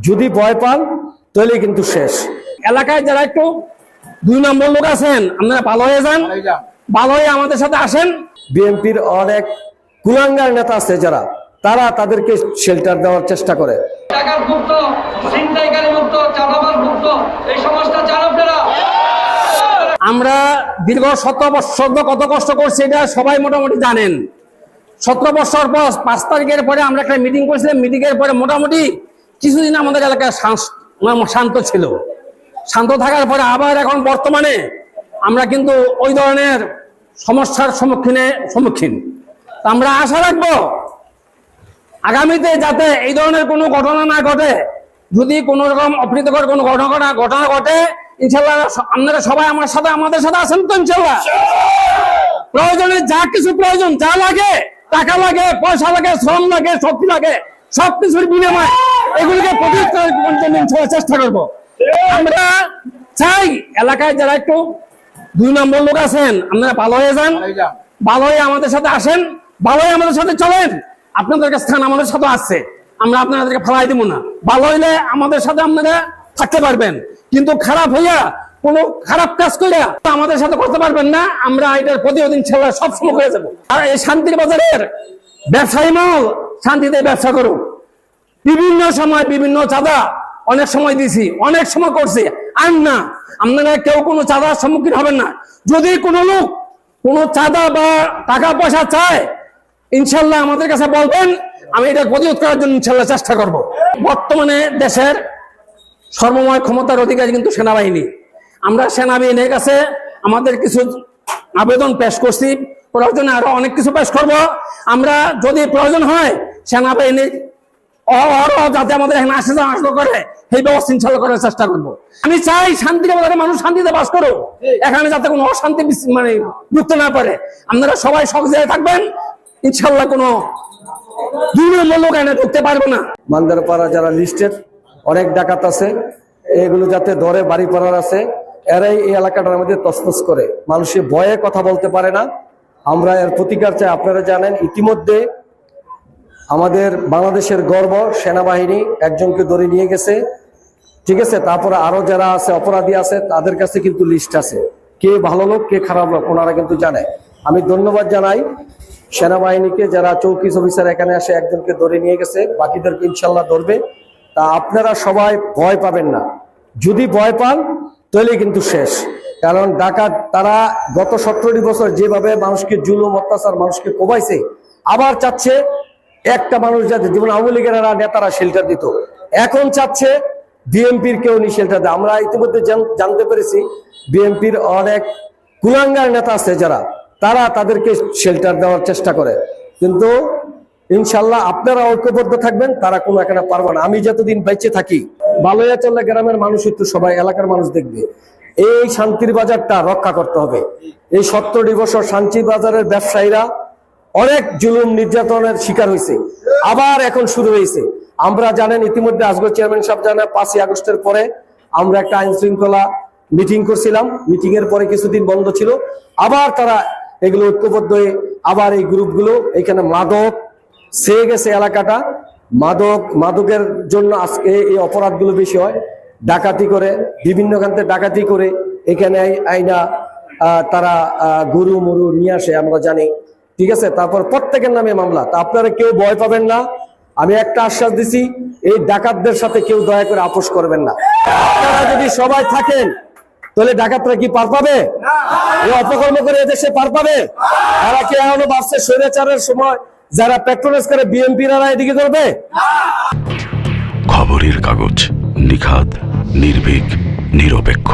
যদি ভয় পান তাহলে কিন্তু শেষ। এলাকায় যারা একটু 2 নম্বর লোক আছেন আপনারা ভালো হয়ে যান, ভালো হয়ে আমাদের সাথে আসেন। বিএনপির অনেক কুলাঙ্গার নেতা আছে যারা তারা তাদেরকে শেল্টার দেওয়ার চেষ্টা করে। টাকার মুক্ত, ছিনতাইকারী মুক্ত, চাঁদাবাজ মুক্ত এই সমাজটা চান আপনারা। আমরা দীর্ঘ 17 বছর কত কষ্ট করছি এটা সবাই মোটামুটি জানেন। 17 বছর পর 5 তারিখের পরে আমরা একটা মিটিং করেছিলাম। মিটিং এর পরে মোটামুটি কিছুদিন আমাদের এলাকায় শান্ত ছিল। শান্ত থাকার পরে আবার এখন বর্তমানে আমরা কিন্তু ওই ধরনের সমস্যার সম্মুখীন। আমরা আশা রাখবো আগামীতে যাতে এই ধরনের কোনো ঘটনা না ঘটে। যদি কোনো রকম অপ্রীতিকর কোনো ঘটনা ঘটে, ইনশাল্লাহ আপনারা সবাই আমাদের সাথে আছেন তো? ইনশাল্লাহ প্রয়োজনে যা কিছু প্রয়োজন, যা লাগে, টাকা লাগে, পয়সা লাগে, শ্রম লাগে, শক্তি লাগে, সবকিছুর বিনিময়ে এগুলিকে প্রতিরোধ করার জন্য চেষ্টা করবো। আমরা চাই এলাকায় যারা একটু 2 নম্বর লোক আছেন আপনারা ভালো হয়ে যান, ভালো হয়ে আমাদের সাথে আসেন, ভালো হয়ে আমাদের সাথে চলেন। আপনাদের স্থান আমাদের সাথে আছে, আমরা আপনাদেরকে ফেলাই দিব না। ভালো হইলে আমাদের সাথে আপনারা থাকতে পারবেন, কিন্তু খারাপ হইয়া কোনো খারাপ কাজ করে আমাদের সাথে করতে পারবেন না। আমরা এটার প্রতিরোধ ইনশাল্লাহ সবসময় করে যাবো। আর এই শান্তির বাজারের ব্যবসায়ী মহল শান্তিতে ব্যবসা করুক। বিভিন্ন সময় বিভিন্ন চাঁদা অনেক সময় দিছি, অনেক সময় করছি, আর না আপনারা কেউ কোনো চাঁদার সম্মুখীন হবেন না। যদি কোনো লোক কোনো চাঁদা বা টাকা পয়সা চায় ইনশাল্লাহ আমাদের কাছে বলবেন, আমি এটা প্রতিরোধ করার জন্য ইনশাল্লাহ চেষ্টা করব। বর্তমানে দেশের সর্বময় ক্ষমতার অধিকারী কিন্তু সেনাবাহিনী। আমরা সেনাবাহিনীর কাছে আমাদের কিছু আবেদন পেশ করছি, প্রয়োজনে আরো অনেক কিছু পেশ করব। আমরা যদি প্রয়োজন হয় সেনাবাহিনী যাতে আমাদের এখানে আসা করে সেই ব্যবস্থা ইনশাল্লাহ করার চেষ্টা করবো। আমি চাই শান্তির বাজারে মানুষ শান্তিতে বাস করুক, এখানে যাতে কোনো অশান্তি ঢুকতে না পারে। আপনারা সবাই সব জায়গায় থাকবেন, ইনশাল্লাহ কোনো 2 নম্বর লোক এনে ঢুকতে পারবো না। মান্দারপাড়া যারা লিস্টেড অনেক ডাকাত আছে, এগুলো যাতে ধরে বাড়ি পাড়ার আছে, এরাই এই এলাকাটার মধ্যে তছনছ করে, মানুষের ভয়ে কথা বলতে পারে না। আমরা এর প্রতিকার চাই। আপনারা জানেন ইতিমধ্যে আমাদের বাংলাদেশের গর্ব সেনাবাহিনী একজনকে ধরে নিয়ে গেছে, ঠিক আছে। তারপরে আরো যারা আছে অপরাধী আছে তাদের কাছে কিন্তু লিস্ট আছে, কে ভালো লোক কে খারাপ লোক ওনারা কিন্তু জানে। আমি ধন্যবাদ জানাই সেনাবাহিনীকে, যারা চৌকি অফিসার এখানে আসে একজনকে ধরে নিয়ে গেছে, বাকিদেরকে ইনশাল্লাহ ধরবে। তা আপনারা সবাই ভয় পাবেন না। যদি ভয় পান তাহলে কিন্তু শেষ। কারণ ডাকাত তারা গত 17 বছর যেভাবে মানুষকে জুলুম অত্যাচার মানুষকে কোবাইছে, আবার চাচ্ছে একটা মানুষ যাতে, যেমন আওয়ামী লীগের নেতারা শেল্টার দিত, এখন চাচ্ছে বিএনপির কেউ নি শেল্টার দেয়। আমরা ইতিমধ্যে জানতে পেরেছি বিএনপির অনেক কুলাঙ্গার নেতা আছে যারা তারা তাদেরকে শেল্টার দেওয়ার চেষ্টা করে, কিন্তু ইনশাল্লাহ আপনারা ঐক্যবদ্ধ থাকবেন, তারা কোনো এখানে পারবে না। আমি যতদিন বেঁচে থাকি ভালো হয়ে চললে গ্রামের মানুষ একটু সবাই এলাকার মানুষ দেখবে। এই শান্তির বাজারটা রক্ষা করতে হবে। এই 17 বছর শান্তির বাজারের ব্যবসায়ীরা অনেক জুলুম নির্যাতনের শিকার হয়েছে, আবার এখন শুরু হয়েছে। আমরা জানেন ইতিমধ্যে আজগর চেয়ারম্যান সাহেব জানেন 5ই আগস্টের পরে আমরা একটা আইন শৃঙ্খলা মিটিং করছিলাম। মিটিং এর পরে কিছুদিন বন্ধ ছিল, আবার তারা এগুলো ঐক্যবদ্ধ হয়ে আবার এই গ্রুপগুলো এখানে মাদক ছেয়ে গেছে এলাকাটা। মাদকের জন্য আজকে এই অপরাধগুলো বেশি হয়। ডাকাতি করে, বিভিন্ন খান্তে ডাকাতি করে এখানে আইনা তারা গরু মরু নিয়ে আসে, আমরা জানি, ঠিক আছে। তারপর প্রত্যেকের নামে মামলা। তা আপনারা কেউ ভয় পাবেন না। আমি একটা আশ্বাস দিছি, এই ডাকাতদের সাথে কেউ দয়া করে আপোষ করবেন না। আপনারা যদি সবাই থাকেন তাহলে ডাকাতরা কি পার পাবে? এই অপকর্ম করে এদেশে পার পাবে? এরা কি এখনো বাড়ছে? স্বৈরাচারের সময় যারা পেট্রোলেজ করে বিএনপিরা এদিকে করবে? খবরের কাগজ, নিখাদ, নির্ভীক, নিরপেক্ষ।